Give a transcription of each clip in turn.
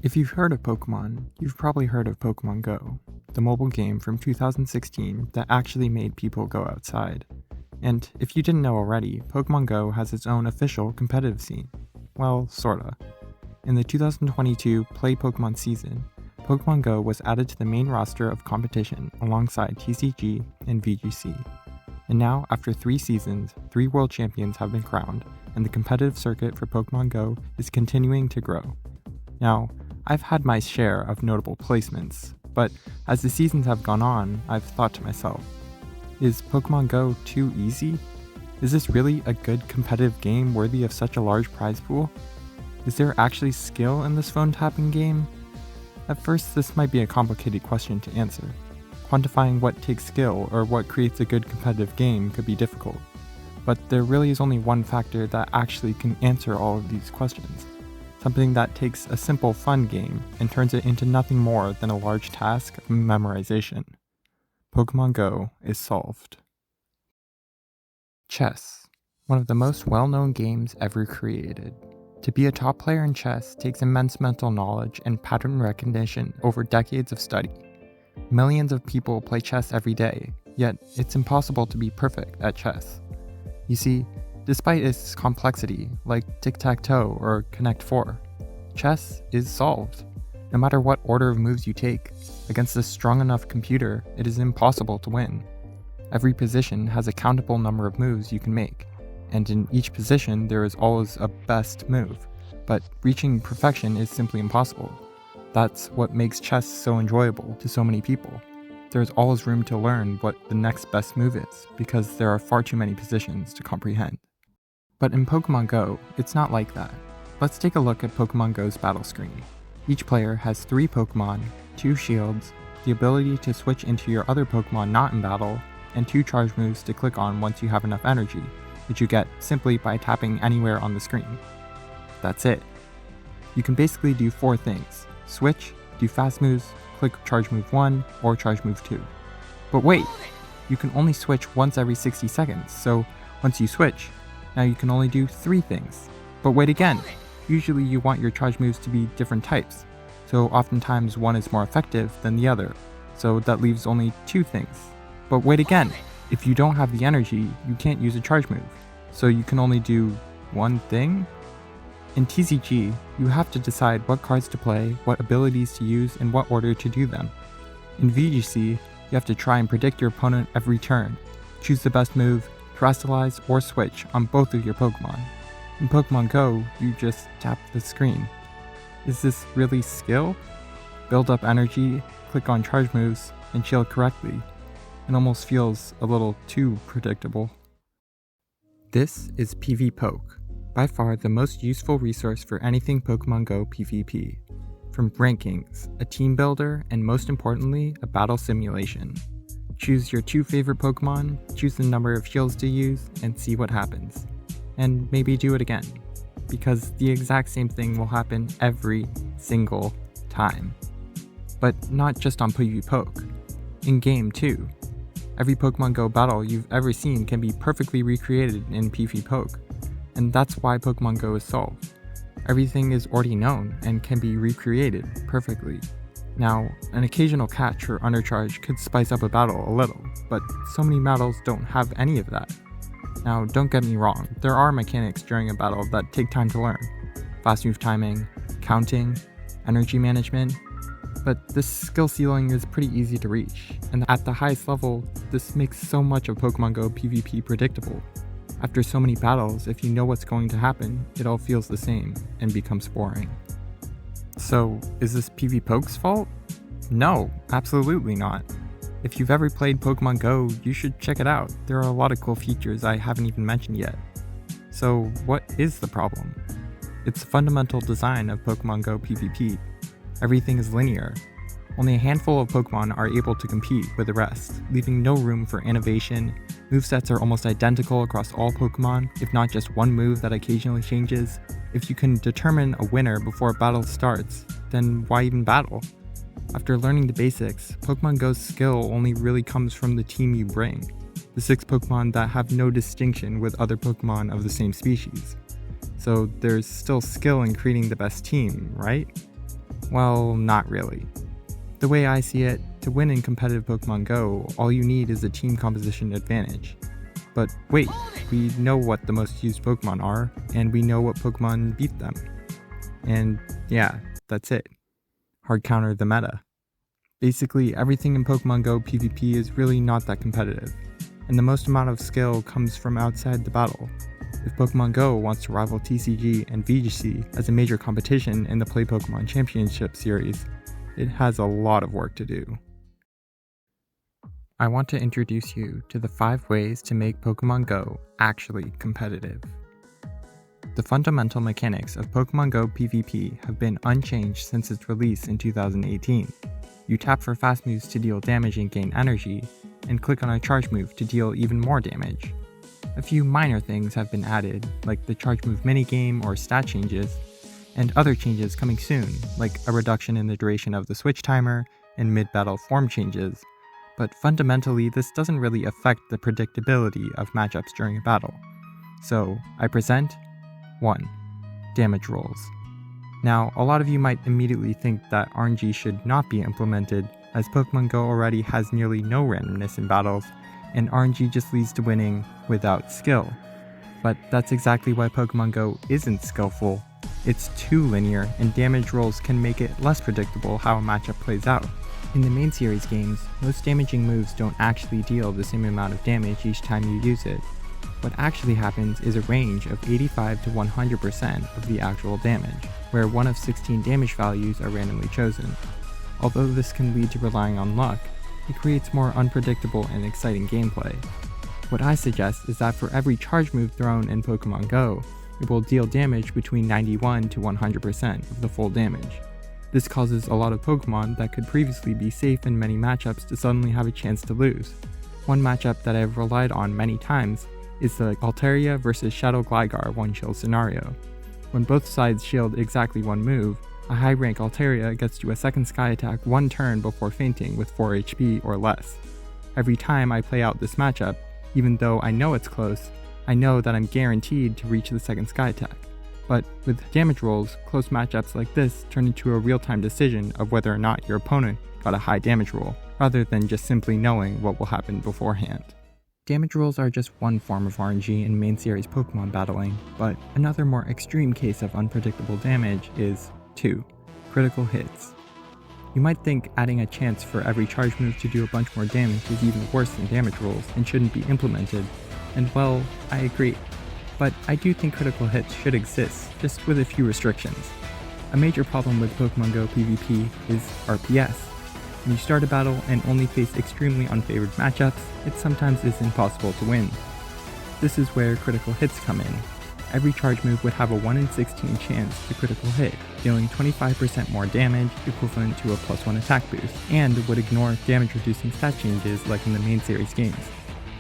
If you've heard of Pokemon, you've probably heard of Pokemon GO, the mobile game from 2016 that actually made people go outside. And if you didn't know already, Pokemon GO has its own official competitive scene. Well, sorta. In the 2022 Play Pokemon season, Pokemon GO was added to the main roster of competition alongside TCG and VGC. And now, after 3 seasons, 3 world champions have been crowned, and the competitive circuit for Pokemon GO is continuing to grow. Now, I've had my share of notable placements, but as the seasons have gone on, I've thought to myself, is Pokemon GO too easy? Is this really a good competitive game worthy of such a large prize pool? Is there actually skill in this phone tapping game? At first, this might be a complicated question to answer. Quantifying what takes skill or what creates a good competitive game could be difficult, but there really is only one factor that actually can answer all of these questions. Something that takes a simple fun game and turns it into nothing more than a large task of memorization. Pokemon GO is solved. Chess, one of the most well-known games ever created. To be a top player in chess takes immense mental knowledge and pattern recognition over decades of study. Millions of people play chess every day, yet it's impossible to be perfect at chess. You see, despite its complexity, like tic-tac-toe or Connect 4, chess is solved. No matter what order of moves you take, against a strong enough computer, it is impossible to win. Every position has a countable number of moves you can make, and in each position there is always a best move, but reaching perfection is simply impossible. That's what makes chess so enjoyable to so many people. There's always room to learn what the next best move is, because there are far too many positions to comprehend. But in Pokemon GO, it's not like that. Let's take a look at Pokemon GO's battle screen. Each player has 3 Pokemon, 2 shields, the ability to switch into your other Pokemon not in battle, and 2 charge moves to click on once you have enough energy, which you get simply by tapping anywhere on the screen. That's it. You can basically do 4 things: switch, do fast moves, click charge move 1, or charge move 2. But wait! You can only switch once every 60 seconds, so once you switch, now you can only do 3 things. But wait again! Usually you want your charge moves to be different types, so oftentimes one is more effective than the other, so that leaves only 2 things. But wait again! If you don't have the energy, you can't use a charge move, so you can only do 1 thing? In TCG, you have to decide what cards to play, what abilities to use, and what order to do them. In VGC, you have to try and predict your opponent every turn, choose the best move, terastallize or switch on both of your Pokemon. In Pokemon GO, you just tap the screen. Is this really skill? Build up energy, click on charge moves, and shield correctly. It almost feels a little too predictable. This is PvPoke, by far the most useful resource for anything Pokemon GO PvP. From rankings, a team builder, and most importantly, a battle simulation. Choose your 2 favorite Pokemon, choose the number of shields to use, and see what happens. And maybe do it again, because the exact same thing will happen every single time. But not just on PvPoke. In-game too. Every Pokemon GO battle you've ever seen can be perfectly recreated in PvPoke, and that's why Pokemon GO is solved. Everything is already known and can be recreated perfectly. Now, an occasional catch or undercharge could spice up a battle a little, but so many battles don't have any of that. Now, don't get me wrong, there are mechanics during a battle that take time to learn. Fast move timing, counting, energy management, but this skill ceiling is pretty easy to reach, and at the highest level, this makes so much of Pokemon GO PvP predictable. After so many battles, if you know what's going to happen, it all feels the same and becomes boring. So, is this PvPoke's fault? No, absolutely not. If you've ever played Pokemon GO, you should check it out. There are a lot of cool features I haven't even mentioned yet. So, what is the problem? It's the fundamental design of Pokemon GO PvP. Everything is linear. Only a handful of Pokemon are able to compete with the rest, leaving no room for innovation. Movesets are almost identical across all Pokemon, if not just one move that occasionally changes. If you can determine a winner before a battle starts, then why even battle? After learning the basics, Pokemon GO's skill only really comes from the team you bring, the 6 Pokemon that have no distinction with other Pokemon of the same species. So there's still skill in creating the best team, right? Well, not really. The way I see it, to win in competitive Pokemon Go, all you need is a team composition advantage. But wait, we know what the most used Pokemon are, and we know what Pokemon beat them. And yeah, that's it. Hard counter the meta. Basically, everything in Pokemon Go PvP is really not that competitive, and the most amount of skill comes from outside the battle. If Pokemon Go wants to rival TCG and VGC as a major competition in the Play Pokemon Championship series, it has a lot of work to do. I want to introduce you to the 5 ways to make Pokemon Go actually competitive. The fundamental mechanics of Pokemon Go PvP have been unchanged since its release in 2018. You tap for fast moves to deal damage and gain energy, and click on a charge move to deal even more damage. A few minor things have been added, like the charge move minigame or stat changes, and other changes coming soon, like a reduction in the duration of the switch timer and mid-battle form changes. But fundamentally, this doesn't really affect the predictability of matchups during a battle. So, I present 1. Damage rolls. Now, a lot of you might immediately think that RNG should not be implemented, as Pokemon Go already has nearly no randomness in battles, and RNG just leads to winning without skill. But that's exactly why Pokemon Go isn't skillful. It's too linear, and damage rolls can make it less predictable how a matchup plays out. In the main series games, most damaging moves don't actually deal the same amount of damage each time you use it. What actually happens is a range of 85 to 100% of the actual damage, where one of 16 damage values are randomly chosen. Although this can lead to relying on luck, it creates more unpredictable and exciting gameplay. What I suggest is that for every charge move thrown in Pokemon Go, it will deal damage between 91 to 100% of the full damage. This causes a lot of Pokemon that could previously be safe in many matchups to suddenly have a chance to lose. One matchup that I've relied on many times is the Altaria vs Shadow Gligar one-shield scenario. When both sides shield exactly one move, a high-rank Altaria gets to a second Sky attack one turn before fainting with 4 HP or less. Every time I play out this matchup, even though I know it's close, I know that I'm guaranteed to reach the second Sky attack. But with damage rolls, close matchups like this turn into a real-time decision of whether or not your opponent got a high damage roll, rather than just simply knowing what will happen beforehand. Damage rolls are just one form of RNG in main series Pokemon battling, but another more extreme case of unpredictable damage is 2. Critical hits. You might think adding a chance for every charge move to do a bunch more damage is even worse than damage rolls and shouldn't be implemented, and well, I agree. But I do think critical hits should exist, just with a few restrictions. A major problem with Pokemon Go PvP is RPS. When you start a battle and only face extremely unfavored matchups, it sometimes is impossible to win. This is where critical hits come in. Every charge move would have a 1 in 16 chance to critical hit, dealing 25% more damage, equivalent to a +1 attack boost, and would ignore damage reducing stat changes like in the main series games.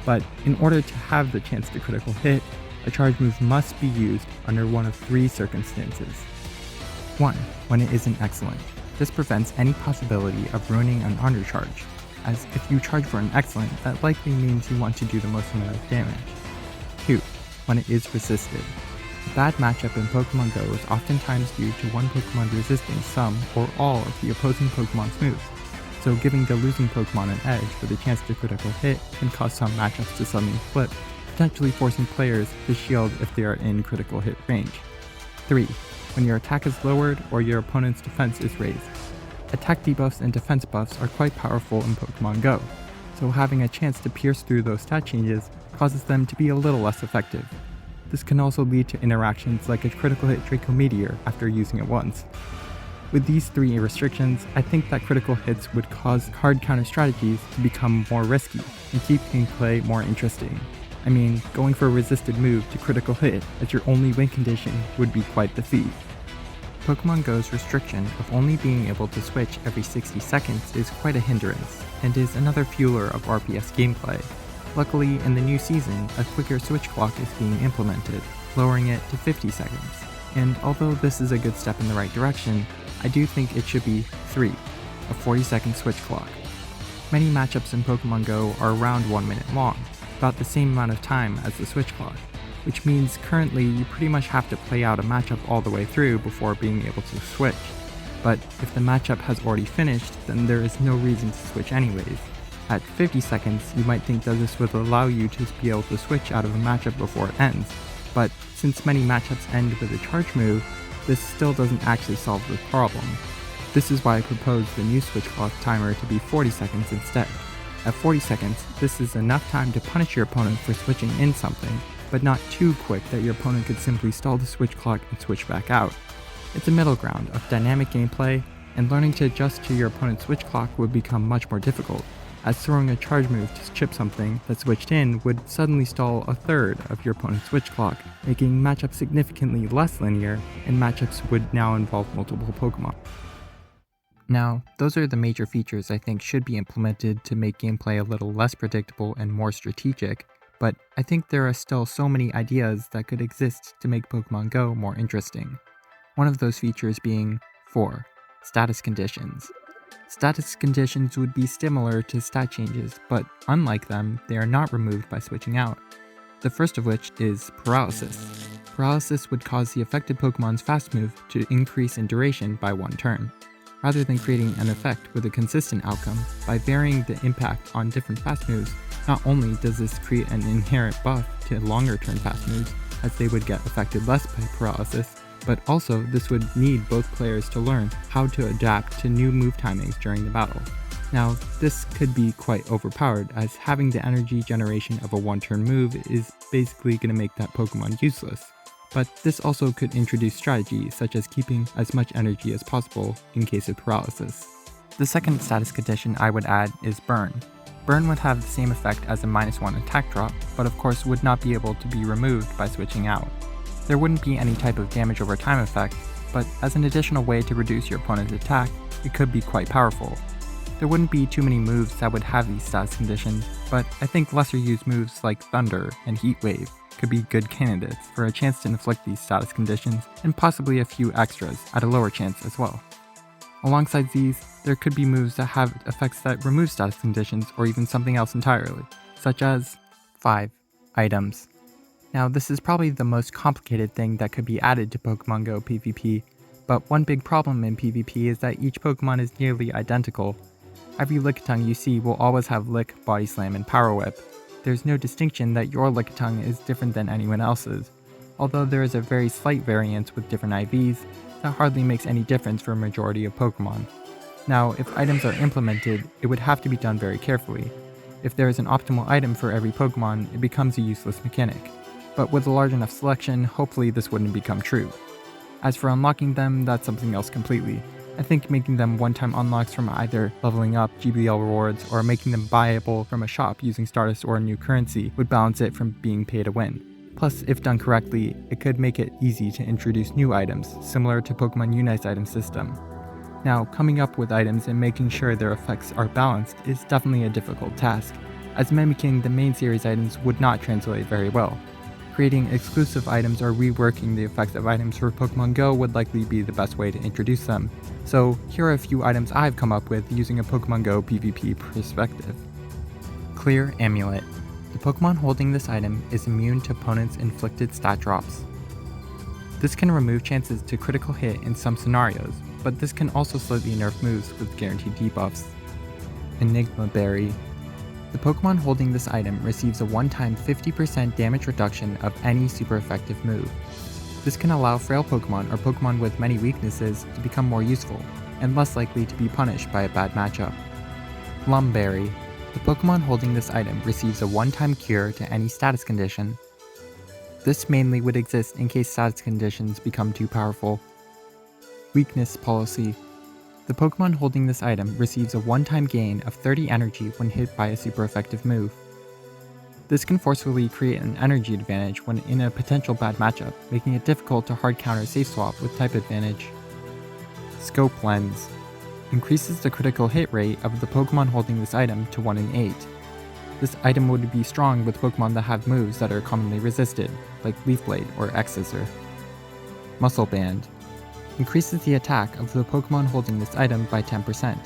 But in order to have the chance to critical hit, a charge move must be used under one of 3 circumstances. 1. When it isn't excellent. This prevents any possibility of ruining an undercharge, as if you charge for an excellent, that likely means you want to do the most amount of damage. 2. When it is resisted. A bad matchup in Pokemon Go is oftentimes due to one Pokemon resisting some or all of the opposing Pokemon's moves, so giving the losing Pokemon an edge with a chance to critical hit can cause some matchups to suddenly flip, potentially forcing players to shield if they are in critical hit range. 3. When your attack is lowered or your opponent's defense is raised. Attack debuffs and defense buffs are quite powerful in Pokemon Go, so having a chance to pierce through those stat changes causes them to be a little less effective. This can also lead to interactions like a critical hit Draco Meteor after using it once. With these 3 restrictions, I think that critical hits would cause hard counter strategies to become more risky and keep gameplay more interesting. I mean, going for a resisted move to critical hit as your only win condition would be quite the feat. Pokemon Go's restriction of only being able to switch every 60 seconds is quite a hindrance, and is another fueler of RPS gameplay. Luckily, in the new season, a quicker switch clock is being implemented, lowering it to 50 seconds. And although this is a good step in the right direction, I do think it should be 3, a 40-second switch clock. Many matchups in Pokemon Go are around 1 minute long, about the same amount of time as the switch clock, which means currently you pretty much have to play out a matchup all the way through before being able to switch. but if the matchup has already finished, then there is no reason to switch anyways. At 50 seconds, you might think that this would allow you to be able to switch out of a matchup before it ends, but since many matchups end with a charge move, this still doesn't actually solve the problem. This is why I proposed the new switch clock timer to be 40 seconds instead. At 40 seconds, this is enough time to punish your opponent for switching in something, but not too quick that your opponent could simply stall the switch clock and switch back out. It's a middle ground of dynamic gameplay, and learning to adjust to your opponent's switch clock would become much more difficult, as throwing a charge move to chip something that switched in would suddenly stall a third of your opponent's switch clock, making matchups significantly less linear, and matchups would now involve multiple Pokemon. Now, those are the major features I think should be implemented to make gameplay a little less predictable and more strategic, but I think there are still so many ideas that could exist to make Pokémon GO more interesting. One of those features being 4. Status conditions. Status conditions would be similar to stat changes, but unlike them, they are not removed by switching out. The first of which is paralysis. Paralysis would cause the affected Pokemon's fast move to increase in duration by 1 turn. Rather than creating an effect with a consistent outcome, by varying the impact on different fast moves, not only does this create an inherent buff to longer turn fast moves, as they would get affected less by paralysis, but also this would need both players to learn how to adapt to new move timings during the battle. Now, this could be quite overpowered, as having the energy generation of a 1-turn move is basically going to make that Pokemon useless. But this also could introduce strategy, such as keeping as much energy as possible in case of paralysis. The second status condition I would add is Burn. Burn would have the same effect as a -1 attack drop, but of course would not be able to be removed by switching out. There wouldn't be any type of damage over time effect, but as an additional way to reduce your opponent's attack, it could be quite powerful. There wouldn't be too many moves that would have these status conditions, but I think lesser used moves like Thunder and Heat Wave could be good candidates for a chance to inflict these status conditions, and possibly a few extras at a lower chance as well. Alongside these, there could be moves that have effects that remove status conditions or even something else entirely, such as 5. Items. Now, this is probably the most complicated thing that could be added to Pokémon GO PvP, but one big problem in PvP is that each Pokémon is nearly identical. Every Lickitung you see will always have Lick, Body Slam, and Power Whip. There's no distinction that your Lickitung is different than anyone else's. Although there is a very slight variance with different IVs, that hardly makes any difference for a majority of Pokemon. Now, if items are implemented, it would have to be done very carefully. If there is an optimal item for every Pokemon, it becomes a useless mechanic. But with a large enough selection, hopefully this wouldn't become true. As for unlocking them, that's something else completely. I think making them one-time unlocks from either leveling up GBL rewards or making them buyable from a shop using Stardust or a new currency would balance it from being pay to win. Plus, if done correctly, it could make it easy to introduce new items, similar to Pokemon Unite's item system. Now, coming up with items and making sure their effects are balanced is definitely a difficult task, as mimicking the main series items would not translate very well. Creating exclusive items or reworking the effects of items for Pokémon GO would likely be the best way to introduce them. So here are a few items I've come up with using a Pokémon GO PvP perspective. Clear Amulet. The Pokémon holding this item is immune to opponents' inflicted stat drops. This can remove chances to critical hit in some scenarios, but this can also slightly nerf moves with guaranteed debuffs. Enigma Berry. The Pokemon holding this item receives a one-time 50% damage reduction of any super effective move. This can allow frail Pokemon or Pokemon with many weaknesses to become more useful, and less likely to be punished by a bad matchup. Lumberry. The Pokemon holding this item receives a one-time cure to any status condition. This mainly would exist in case status conditions become too powerful. Weakness Policy. The Pokemon holding this item receives a one-time gain of 30 energy when hit by a super effective move. This can forcefully create an energy advantage when in a potential bad matchup, making it difficult to hard counter safe swap with type advantage. Scope Lens increases the critical hit rate of the Pokemon holding this item to 1 in 8. This item would be strong with Pokemon that have moves that are commonly resisted, like Leaf Blade or X-Scissor. Muscle Band increases the attack of the Pokemon holding this item by 10%.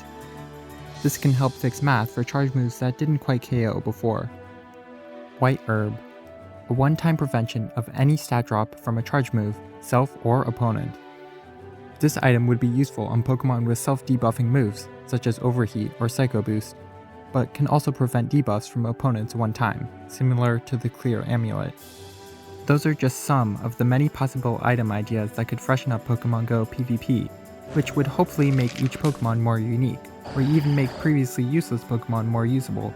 This can help fix math for charge moves that didn't quite KO before. White Herb, a one-time prevention of any stat drop from a charge move, self or opponent. This item would be useful on Pokemon with self-debuffing moves, such as Overheat or Psycho Boost, but can also prevent debuffs from opponents one time, similar to the Clear Amulet. Those are just some of the many possible item ideas that could freshen up Pokemon GO PvP, which would hopefully make each Pokemon more unique, or even make previously useless Pokemon more usable.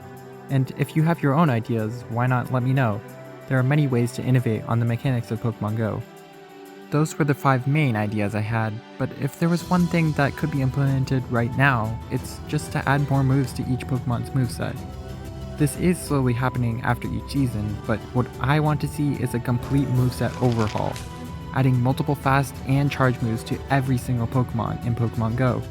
And if you have your own ideas, why not let me know? There are many ways to innovate on the mechanics of Pokemon GO. Those were the 5 main ideas I had, but if there was one thing that could be implemented right now, it's just to add more moves to each Pokemon's moveset. This is slowly happening after each season, but what I want to see is a complete moveset overhaul, adding multiple fast and charge moves to every single Pokemon in Pokemon GO.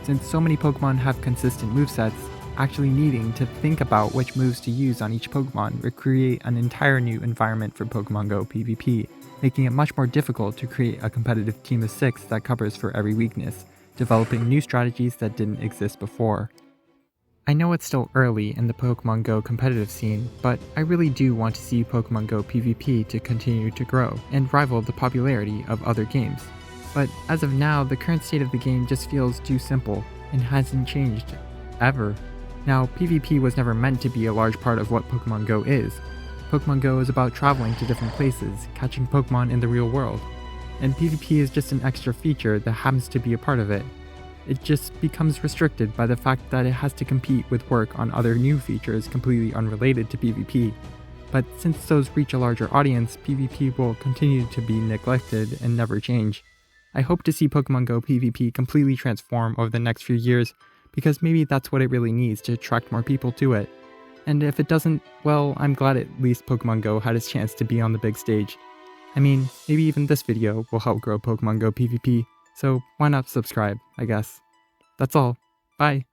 Since so many Pokemon have consistent movesets, actually needing to think about which moves to use on each Pokemon would create an entire new environment for Pokemon GO PvP, making it much more difficult to create a competitive team of 6 that covers for every weakness, developing new strategies that didn't exist before. I know it's still early in the Pokemon GO competitive scene, but I really do want to see Pokemon GO PvP to continue to grow and rival the popularity of other games. But as of now, the current state of the game just feels too simple and hasn't changed ever. Now, PvP was never meant to be a large part of what Pokemon GO is. Pokemon GO is about traveling to different places, catching Pokemon in the real world, and PvP is just an extra feature that happens to be a part of it. It just becomes restricted by the fact that it has to compete with work on other new features completely unrelated to PvP. But since those reach a larger audience, PvP will continue to be neglected and never change. I hope to see Pokemon GO PvP completely transform over the next few years, because maybe that's what it really needs to attract more people to it. And if it doesn't, well, I'm glad at least Pokemon GO had its chance to be on the big stage. I mean, maybe even this video will help grow Pokemon GO PvP, so why not subscribe, I guess. That's all. Bye!